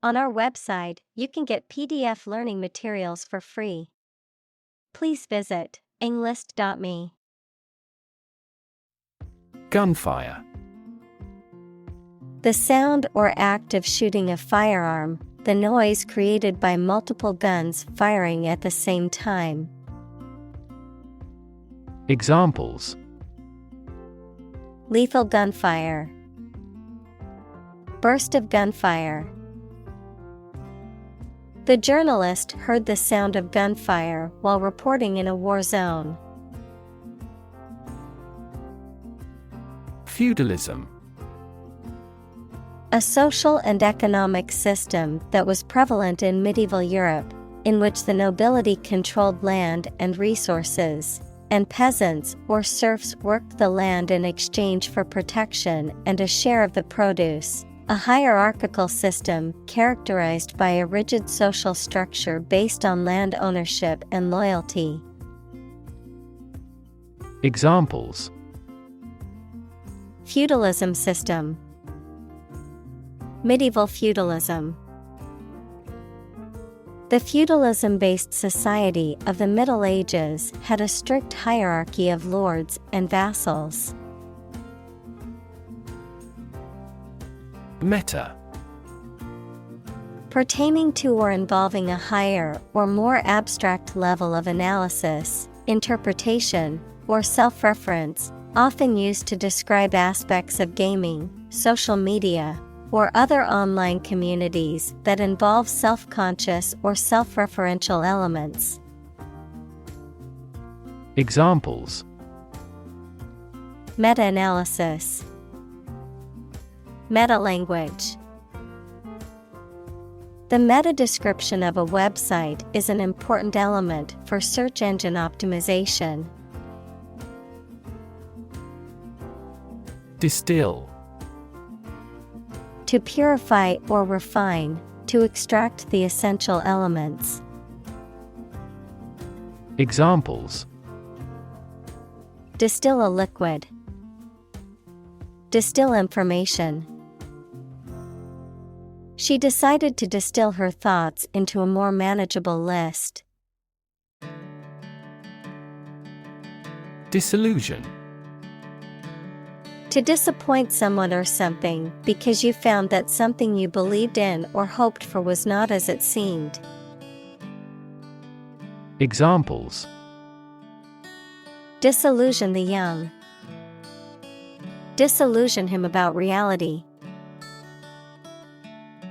On our website, you can get PDF learning materials for free. Please visit englist.me. Gunfire. The sound or act of shooting a firearm, the noise created by multiple guns firing at the same time. Examples: Lethal gunfire. Burst of gunfire. The journalist heard the sound of gunfire while reporting in a war zone. Feudalism. A social and economic system that was prevalent in medieval Europe, in which the nobility controlled land and resources, and peasants or serfs worked the land in exchange for protection and a share of the produce. A hierarchical system characterized by a rigid social structure based on land ownership and loyalty. Examples: Feudalism system. Medieval feudalism. The feudalism-based society of the Middle Ages had a strict hierarchy of lords and vassals. Meta. Pertaining to or involving a higher or more abstract level of analysis, interpretation, or self-reference, often used to describe aspects of gaming, social media, or other online communities that involve self-conscious or self-referential elements. Examples: Meta-analysis. Meta-language. The meta-description of a website is an important element for search engine optimization. Distill. To purify or refine, to extract the essential elements. Examples: Distill a liquid. Distill information. She decided to distill her thoughts into a more manageable list. Disillusion. To disappoint someone or something because you found that something you believed in or hoped for was not as it seemed. Examples: Disillusion the young. Disillusion him about reality.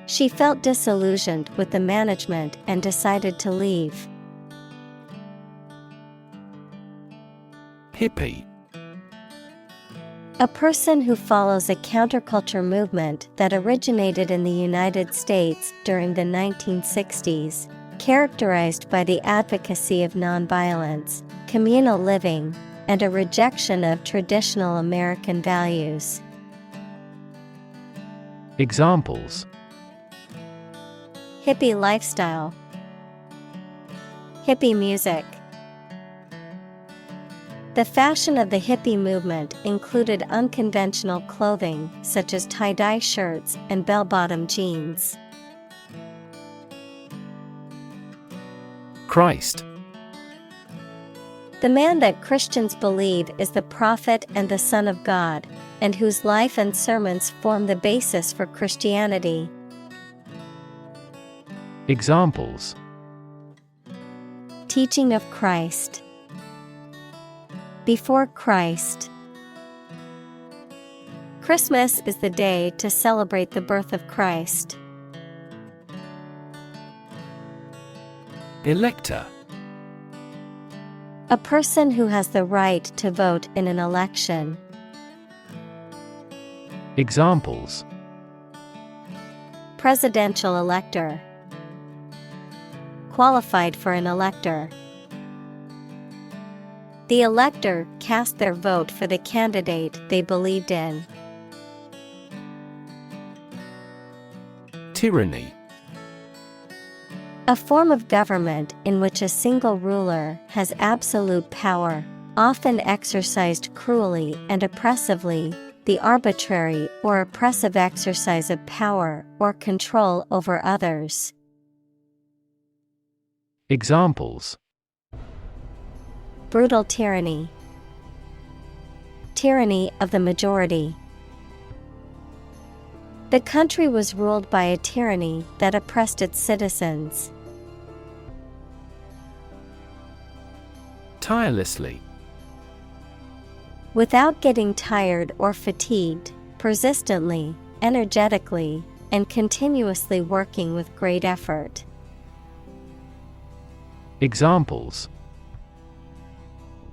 She felt disillusioned with the management and decided to leave. Hippie. A person who follows a counterculture movement that originated in the United States during the 1960s, characterized by the advocacy of nonviolence, communal living, and a rejection of traditional American values. Examples: Hippie lifestyle. Hippie music. The fashion of the hippie movement included unconventional clothing such as tie-dye shirts and bell-bottom jeans. Christ. The man that Christians believe is the prophet and the Son of God, and whose life and sermons form the basis for Christianity. Examples: Teaching of Christ. Before Christ. Christmas is the day to celebrate the birth of Christ. Elector. A person who has the right to vote in an election. Examples: Presidential elector. Qualified for an elector. The elector cast their vote for the candidate they believed in. Tyranny. A form of government in which a single ruler has absolute power, often exercised cruelly and oppressively, the arbitrary or oppressive exercise of power or control over others. Examples: Brutal tyranny. Tyranny of the majority. The country was ruled by a tyranny that oppressed its citizens. Tirelessly. Without getting tired or fatigued, persistently, energetically, and continuously working with great effort. Examples: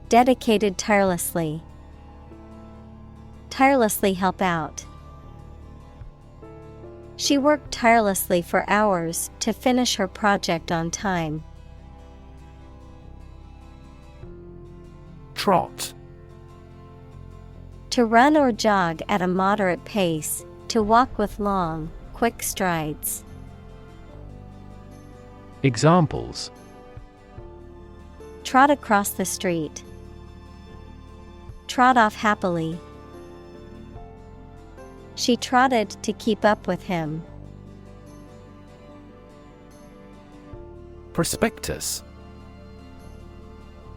Dedicated tirelessly. Tirelessly help out. She worked tirelessly for hours to finish her project on time. Trot. To run or jog at a moderate pace, to walk with long, quick strides. Examples: Trot across the street. Trot off happily. She trotted to keep up with him. Prospectus.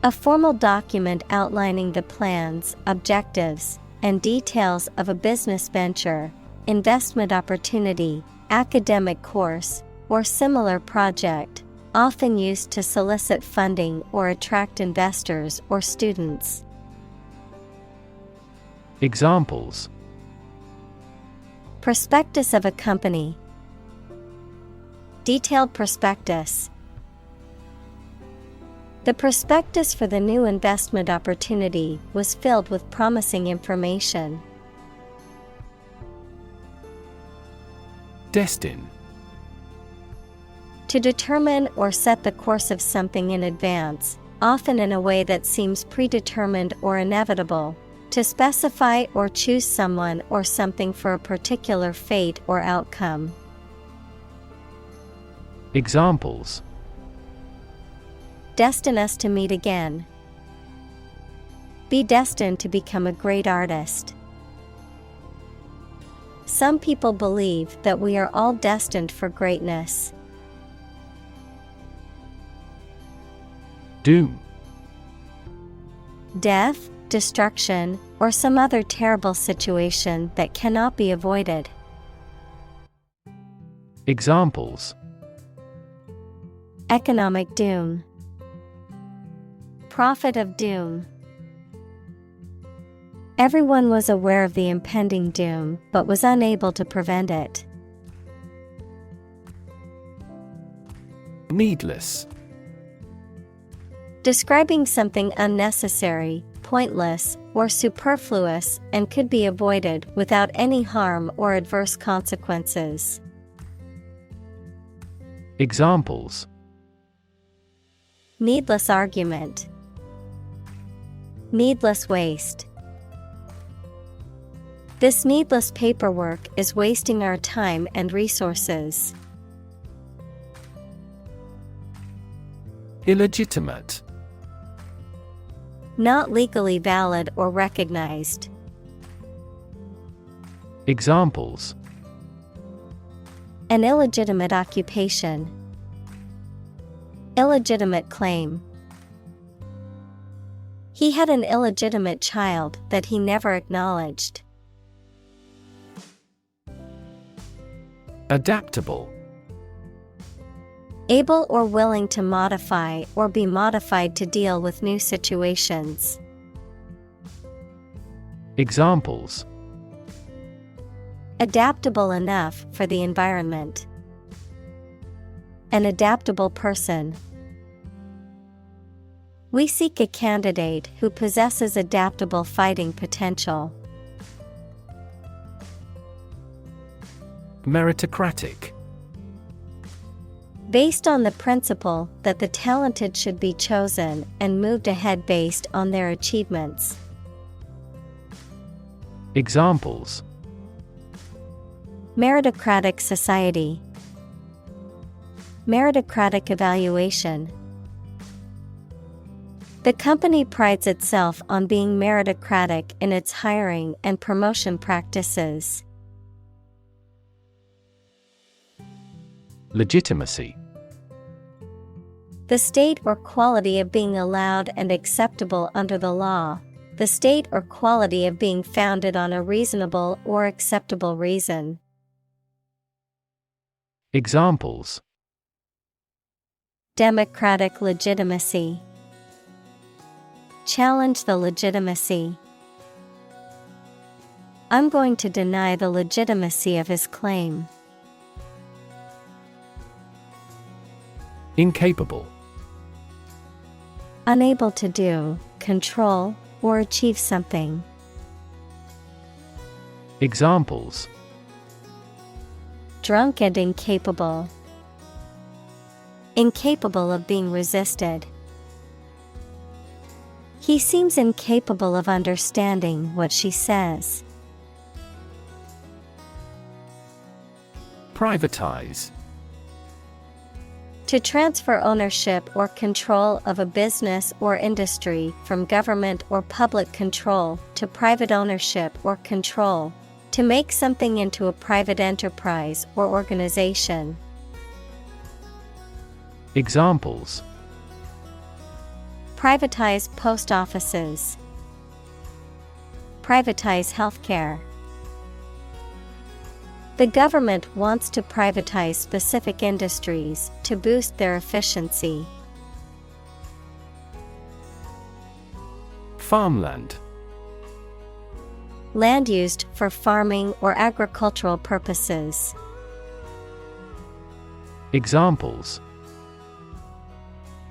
A formal document outlining the plans, objectives, and details of a business venture, investment opportunity, academic course, or similar project, often used to solicit funding or attract investors or students. Examples: Prospectus of a company. Detailed prospectus. The prospectus for the new investment opportunity was filled with promising information. Destine. To determine or set the course of something in advance, often in a way that seems predetermined or inevitable. To specify or choose someone or something for a particular fate or outcome. Examples: Destine us to meet again. Be destined to become a great artist. Some people believe that we are all destined for greatness. Doom. Death, destruction, or some other terrible situation that cannot be avoided. Examples: Economic doom. Prophet of doom. Everyone was aware of the impending doom, but was unable to prevent it. Needless. Describing something unnecessary, pointless, or superfluous and could be avoided without any harm or adverse consequences. Examples: Needless argument. Needless waste. This needless paperwork is wasting our time and resources. Illegitimate. Not legally valid or recognized. Examples: An illegitimate occupation. Illegitimate claim. He had an illegitimate child that he never acknowledged. Adaptable. Able or willing to modify or be modified to deal with new situations. Examples: Adaptable enough for the environment. An adaptable person. We seek a candidate who possesses adaptable fighting potential. Meritocratic. Based on the principle that the talented should be chosen and moved ahead based on their achievements. Examples: Meritocratic society. Meritocratic evaluation. The company prides itself on being meritocratic in its hiring and promotion practices. Legitimacy. The state or quality of being allowed and acceptable under the law. The state or quality of being founded on a reasonable or acceptable reason. Examples: Democratic legitimacy. Challenge the legitimacy. I'm going to deny the legitimacy of his claim. Incapable. Unable to do, control, or achieve something. Examples: Drunk and incapable. Incapable of being resisted. He seems incapable of understanding what she says. Privatize. To transfer ownership or control of a business or industry from government or public control to private ownership or control. To make something into a private enterprise or organization. Examples: Privatize post offices. Privatize healthcare. The government wants to privatize specific industries to boost their efficiency. Farmland. Land used for farming or agricultural purposes. Examples: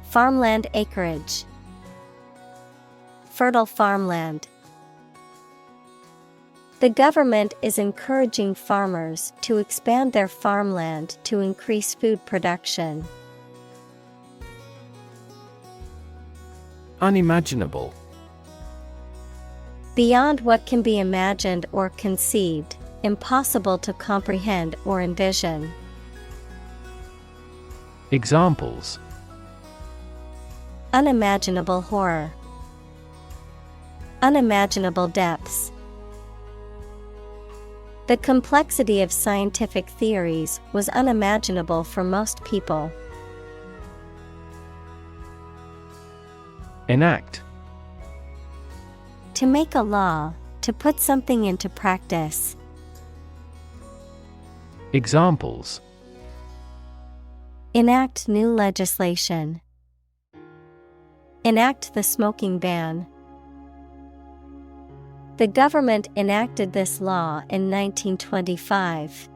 Farmland acreage. Fertile farmland. The government is encouraging farmers to expand their farmland to increase food production. Unimaginable. Beyond what can be imagined or conceived, impossible to comprehend or envision. Examples: Unimaginable horror. Unimaginable depths. The complexity of scientific theories was unimaginable for most people. Enact. To make a law, to put something into practice. Examples: Enact new legislation. Enact the smoking ban. The government enacted this law in 1925.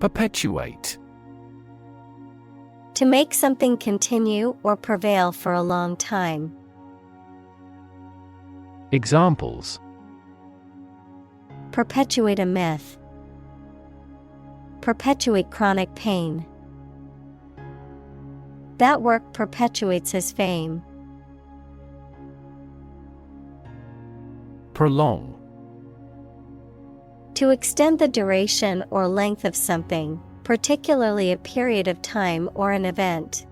Perpetuate. To make something continue or prevail for a long time. Examples: Perpetuate a myth. Perpetuate chronic pain. That work perpetuates his fame. Prolong. To extend the duration or length of something, particularly a period of time or an event.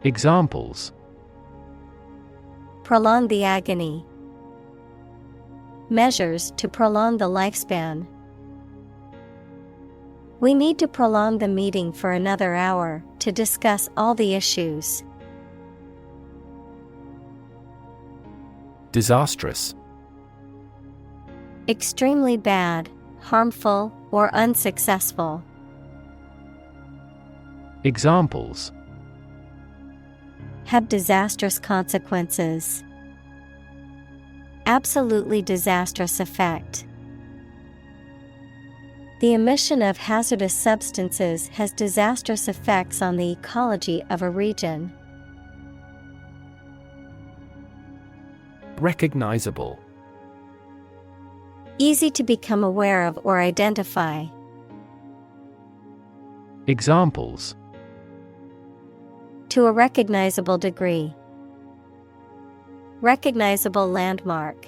Examples: Prolong the agony. Measures to prolong the lifespan. We need to prolong the meeting for another hour to discuss all the issues. Disastrous. Extremely bad, harmful, or unsuccessful. Examples: Have disastrous consequences. Absolutely disastrous effect. The emission of hazardous substances has disastrous effects on the ecology of a region. Recognizable. Easy to become aware of or identify. Examples: To a recognizable degree. Recognizable landmark.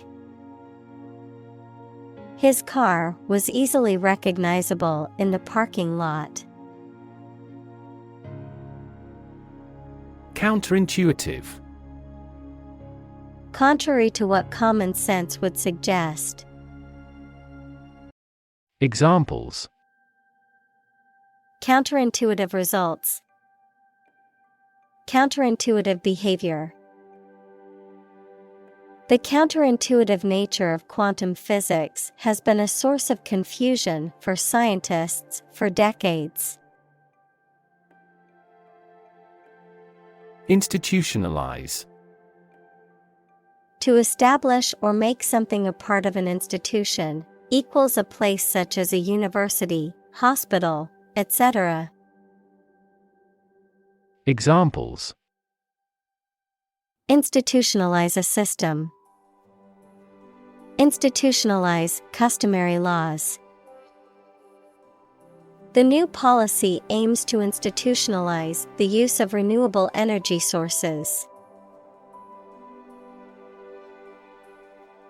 His car was easily recognizable in the parking lot. Counterintuitive. Contrary to what common sense would suggest. Examples: Counterintuitive results. Counterintuitive behavior. The counterintuitive nature of quantum physics has been a source of confusion for scientists for decades. Institutionalize. To establish or make something a part of an institution, equals a place such as a university, hospital, etc. Examples: Institutionalize a system. Institutionalize customary laws. The new policy aims to institutionalize the use of renewable energy sources.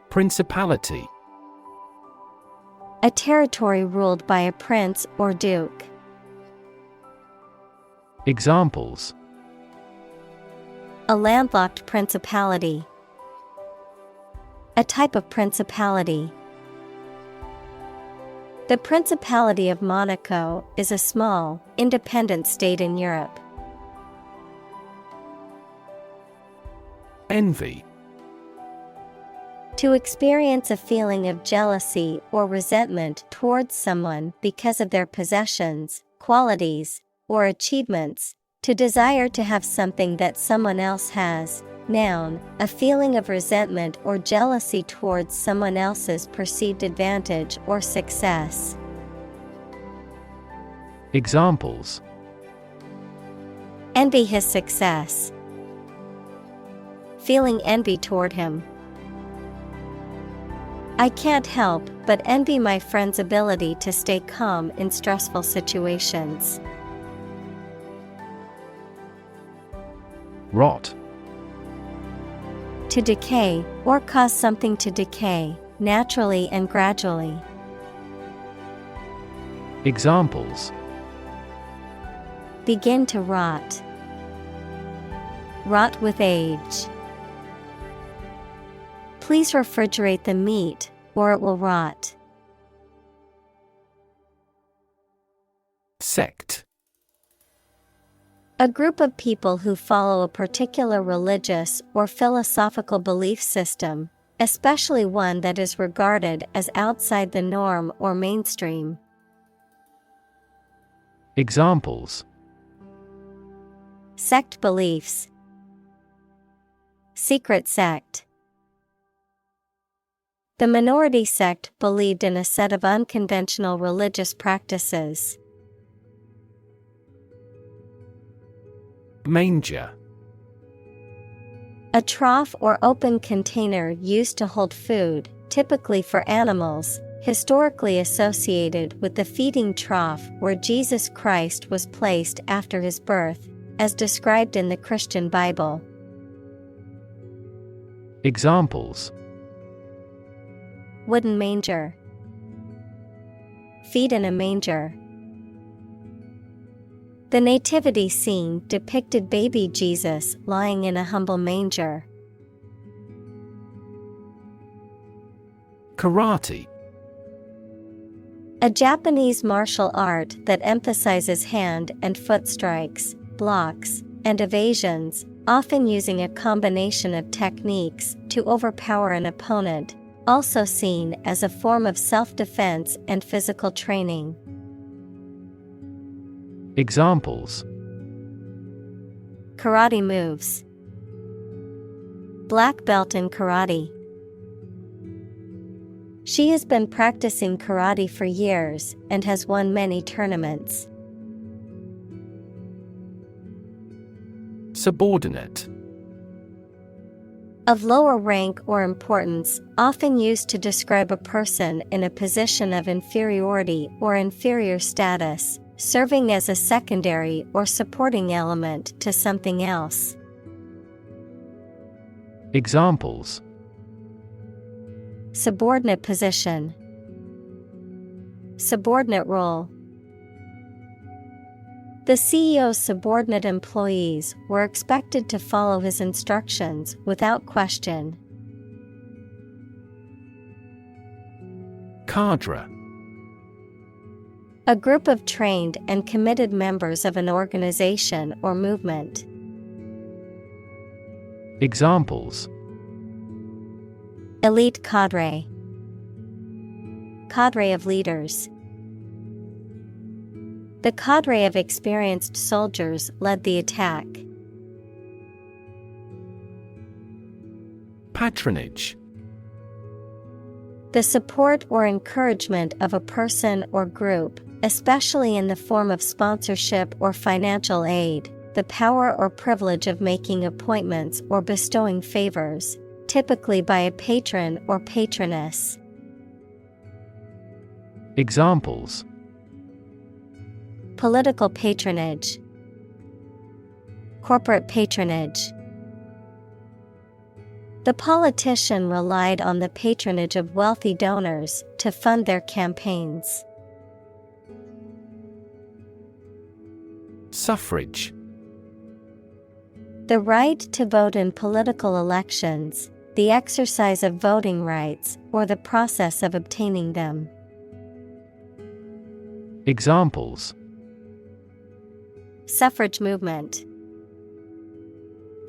Principality. A territory ruled by a prince or duke. Examples: A landlocked principality. A type of principality. The Principality of Monaco is a small, independent state in Europe. Envy. To experience a feeling of jealousy or resentment towards someone because of their possessions, qualities, or achievements. To desire to have something that someone else has. Noun, a feeling of resentment or jealousy towards someone else's perceived advantage or success. Examples: Envy his success. Feeling envy toward him. I can't help but envy my friend's ability to stay calm in stressful situations. Rot. To decay, or cause something to decay, naturally and gradually. Examples: Begin to rot. Rot with age. Please refrigerate the meat, or it will rot. Sect. A group of people who follow a particular religious or philosophical belief system, especially one that is regarded as outside the norm or mainstream. Examples: Sect beliefs. Secret sect. The minority sect believed in a set of unconventional religious practices. Manger. A trough or open container used to hold food, typically for animals, historically associated with the feeding trough where Jesus Christ was placed after his birth, as described in the Christian Bible. Examples: Wooden manger. Feed in a manger. The nativity scene depicted baby Jesus lying in a humble manger. Karate. A Japanese martial art that emphasizes hand and foot strikes, blocks, and evasions, often using a combination of techniques to overpower an opponent, also seen as a form of self-defense and physical training. Examples: Karate moves. Black belt in karate. She has been practicing karate for years and has won many tournaments. Subordinate. Of lower rank or importance, often used to describe a person in a position of inferiority or inferior status, serving as a secondary or supporting element to something else. Examples: Subordinate position. Subordinate role. The CEO's subordinate employees were expected to follow his instructions without question. Cadre. A group of trained and committed members of an organization or movement. Examples: Elite cadre. Cadre of leaders. The cadre of experienced soldiers led the attack. Patronage. The support or encouragement of a person or group, especially in the form of sponsorship or financial aid, the power or privilege of making appointments or bestowing favors, typically by a patron or patroness. Examples: Political patronage. Corporate patronage. The politician relied on the patronage of wealthy donors to fund their campaigns. Suffrage. The right to vote in political elections, the exercise of voting rights, or the process of obtaining them. Examples: Suffrage movement.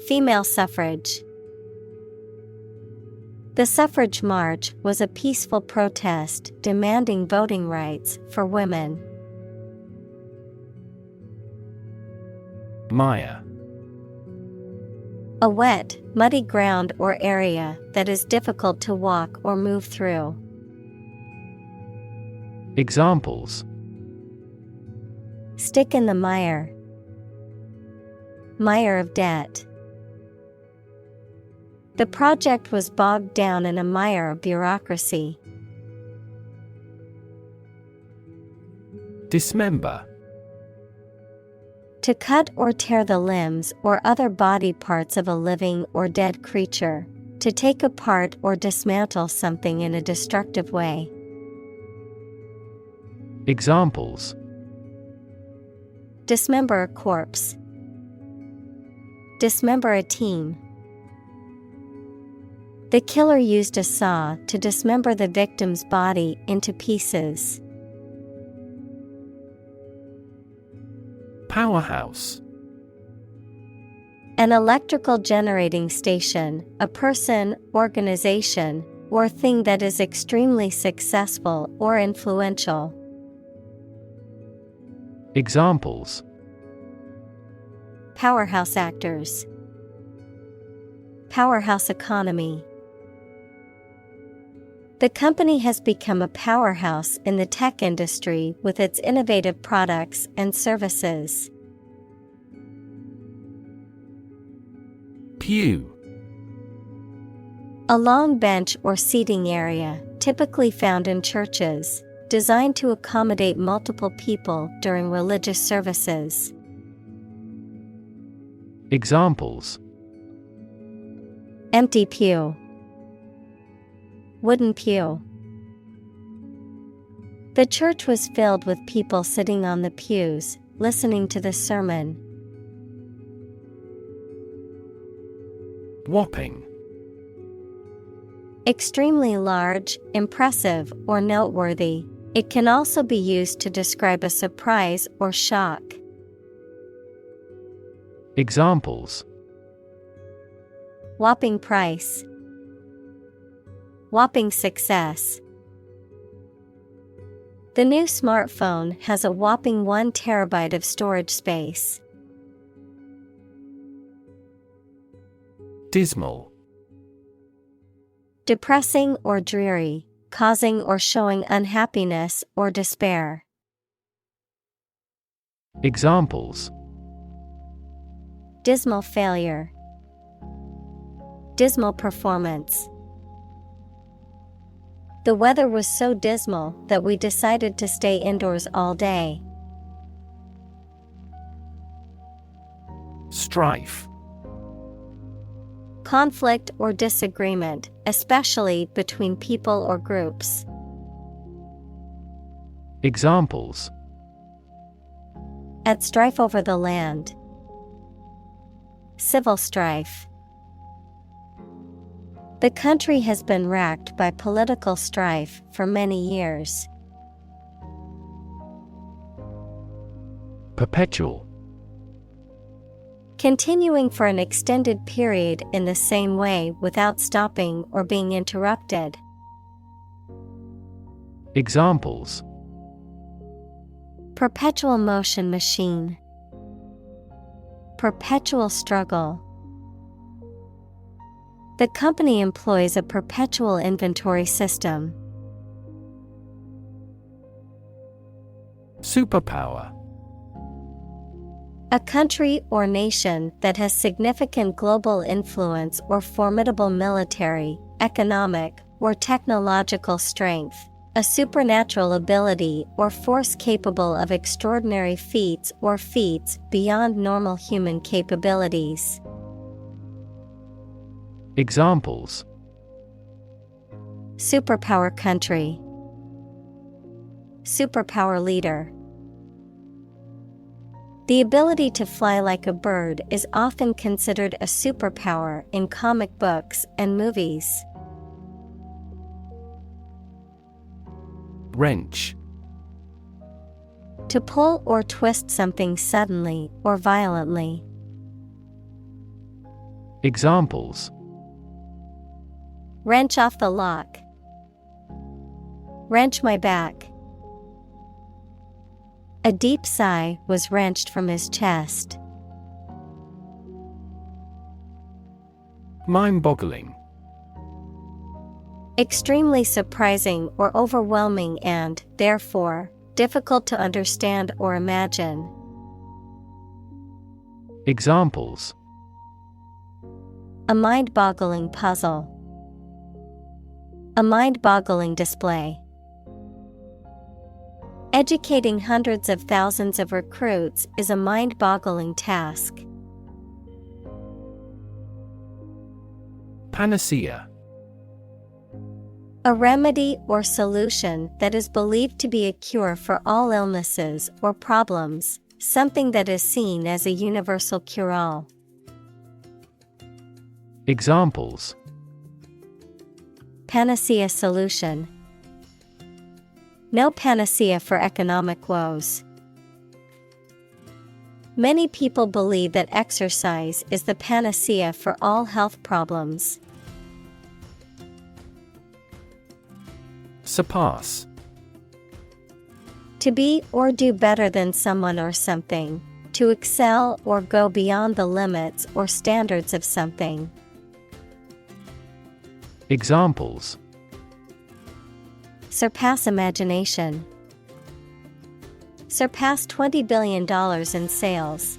Female suffrage. The suffrage march was a peaceful protest demanding voting rights for women. Mire. A wet, muddy ground or area that is difficult to walk or move through. Examples: Stick in the mire. Mire of debt. The project was bogged down in a mire of bureaucracy. Dismember. To cut or tear the limbs or other body parts of a living or dead creature. To take apart or dismantle something in a destructive way. Examples: Dismember a corpse. Dismember a team. The killer used a saw to dismember the victim's body into pieces. Powerhouse. An electrical generating station, a person, organization, or thing that is extremely successful or influential. Examples: Powerhouse actors. Powerhouse economy. The company has become a powerhouse in the tech industry with its innovative products and services. Pew. A long bench or seating area, typically found in churches, designed to accommodate multiple people during religious services. Examples: Empty pew. Wooden pew. The church was filled with people sitting on the pews, listening to the sermon. Whopping. Extremely large, impressive, or noteworthy. It can also be used to describe a surprise or shock. Examples: Whopping price. Whopping success. The new smartphone has a whopping 1 terabyte of storage space. Dismal. Depressing or dreary, causing or showing unhappiness or despair. Examples: Dismal failure. Dismal performance. The weather was so dismal that we decided to stay indoors all day. Strife. Conflict or disagreement, especially between people or groups. Examples: At strife over the land. Civil strife. The country has been racked by political strife for many years. Perpetual. Continuing for an extended period in the same way without stopping or being interrupted. Examples: Perpetual motion machine. Perpetual struggle. The company employs a perpetual inventory system. Superpower. A country or nation that has significant global influence or formidable military, economic, or technological strength. A supernatural ability or force capable of extraordinary feats or feats beyond normal human capabilities. Examples: Superpower country. Superpower leader. The ability to fly like a bird is often considered a superpower in comic books and movies. Wrench. To pull or twist something suddenly or violently. Examples: Wrench off the lock. Wrench my back. A deep sigh was wrenched from his chest. Mind-boggling. Extremely surprising or overwhelming and, therefore, difficult to understand or imagine. Examples: A mind-boggling puzzle. A mind-boggling display. Educating hundreds of thousands of recruits is a mind-boggling task. Panacea. A remedy or solution that is believed to be a cure for all illnesses or problems, something that is seen as a universal cure-all. Examples: Panacea solution. No panacea for economic woes. Many people believe that exercise is the panacea for all health problems. Surpass. To be or do better than someone or something. To excel or go beyond the limits or standards of something. Examples: Surpass imagination. Surpass $20 billion in sales.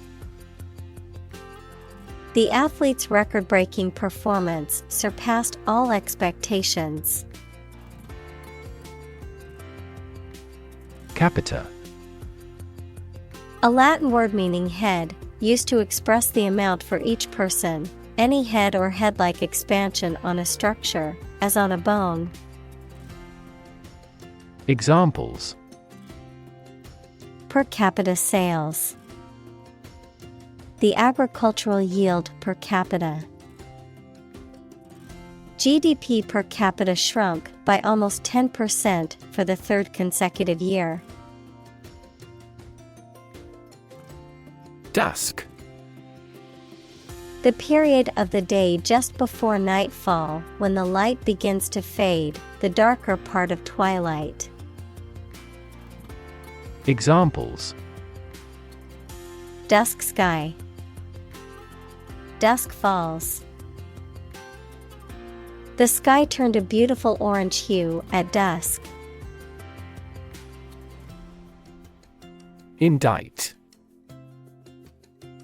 The athlete's record-breaking performance surpassed all expectations. Capita. A Latin word meaning head, used to express the amount for each person, any head or head-like expansion on a structure, as on a bone. Examples: Per capita sales. The agricultural yield per capita. GDP per capita shrunk by almost 10% for the third consecutive year. Dusk. The period of the day just before nightfall, when the light begins to fade, the darker part of twilight. Examples: Dusk sky. Dusk falls. The sky turned a beautiful orange hue at dusk. Indict.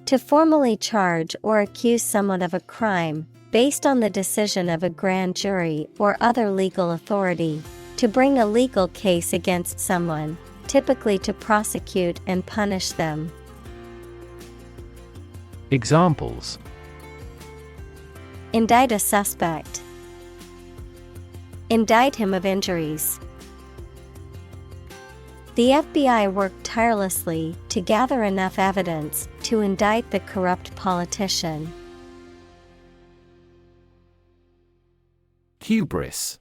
To formally charge or accuse someone of a crime, based on the decision of a grand jury or other legal authority. To bring a legal case against someone, typically to prosecute and punish them. Examples: Indict a suspect. Indict him of injuries. The FBI worked tirelessly to gather enough evidence to indict the corrupt politician. Hubris.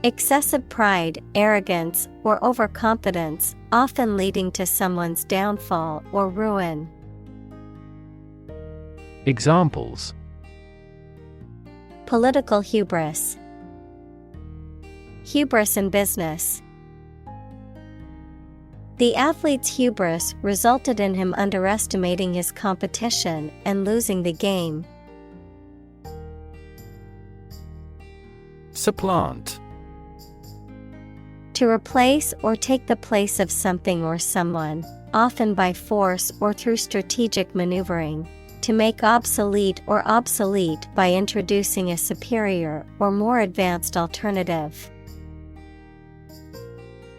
Excessive pride, arrogance, or overconfidence, often leading to someone's downfall or ruin. Examples: Political hubris. Hubris in business. The athlete's hubris resulted in him underestimating his competition and losing the game. Supplant. To replace or take the place of something or someone, often by force or through strategic maneuvering. To make obsolete or obsolete by introducing a superior or more advanced alternative.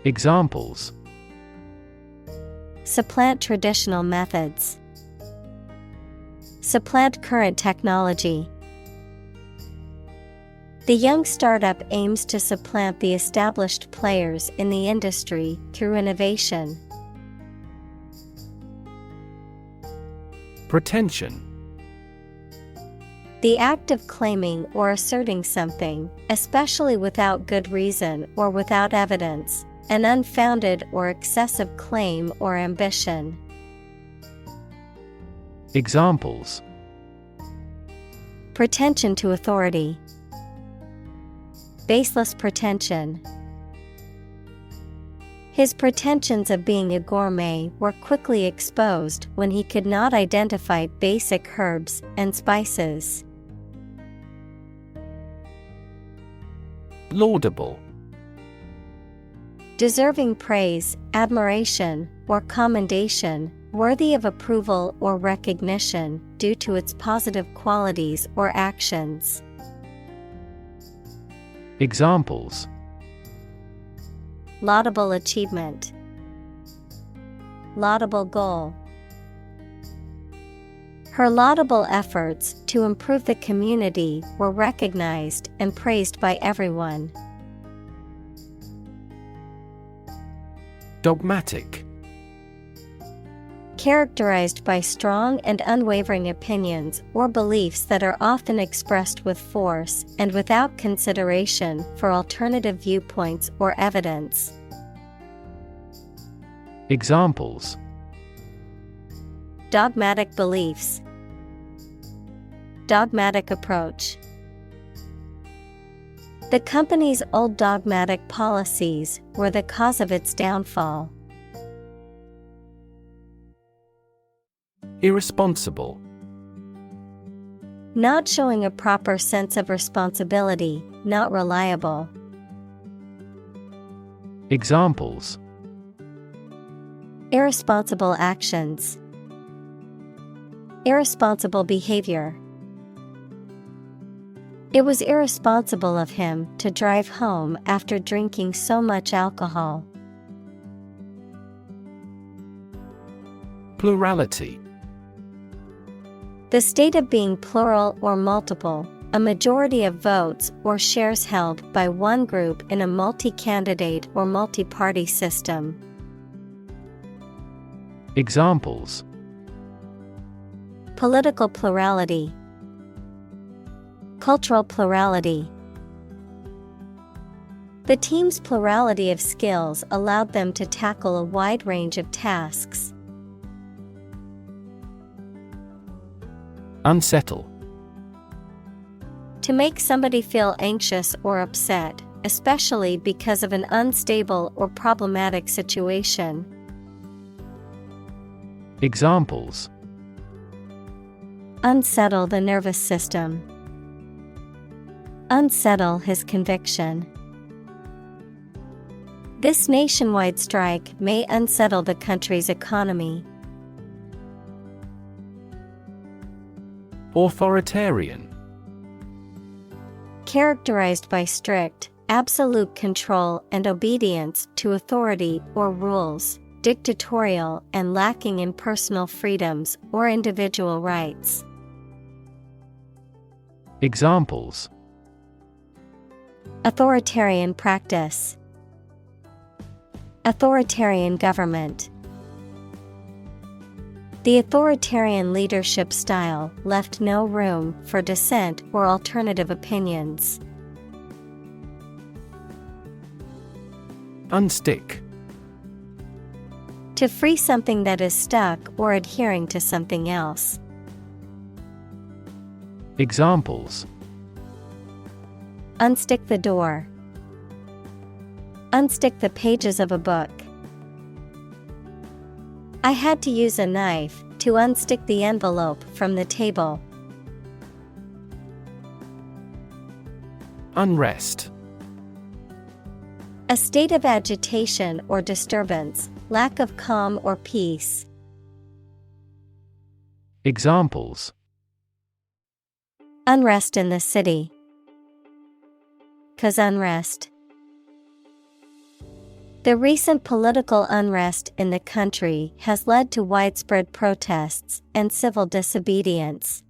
Examples: Supplant traditional methods. Supplant current technology. The young startup aims to supplant the established players in the industry through innovation. Pretension. The act of claiming or asserting something, especially without good reason or without evidence, an unfounded or excessive claim or ambition. Examples: Pretension to authority. Baseless pretension. His pretensions of being a gourmet were quickly exposed when he could not identify basic herbs and spices. Laudable. Deserving praise, admiration, or commendation, worthy of approval or recognition due to its positive qualities or actions. Examples: Laudable achievement. Laudable goal. Her laudable efforts to improve the community were recognized and praised by everyone. Dogmatic. Characterized by strong and unwavering opinions or beliefs that are often expressed with force and without consideration for alternative viewpoints or evidence. Examples: Dogmatic beliefs. Dogmatic approach. The company's old dogmatic policies were the cause of its downfall. Irresponsible. Not showing a proper sense of responsibility, not reliable. Examples: Irresponsible actions. Irresponsible behavior. It was irresponsible of him to drive home after drinking so much alcohol. Plurality. The state of being plural or multiple, a majority of votes or shares held by one group in a multi-candidate or multi-party system. Examples: Political plurality. Cultural plurality. The team's plurality of skills allowed them to tackle a wide range of tasks. Unsettle. To make somebody feel anxious or upset, especially because of an unstable or problematic situation. Examples: Unsettle the nervous system. Unsettle his conviction. This nationwide strike may unsettle the country's economy. Authoritarian. Characterized by strict, absolute control and obedience to authority or rules, dictatorial and lacking in personal freedoms or individual rights. Examples: Authoritarian practice. Authoritarian government. The authoritarian leadership style left no room for dissent or alternative opinions. Unstick. To free something that is stuck or adhering to something else. Examples: Unstick the door. Unstick the pages of a book. I had to use a knife to unstick the envelope from the table. Unrest. A state of agitation or disturbance, lack of calm or peace. Examples: Unrest in the city. Cause unrest. The recent political unrest in the country has led to widespread protests and civil disobedience.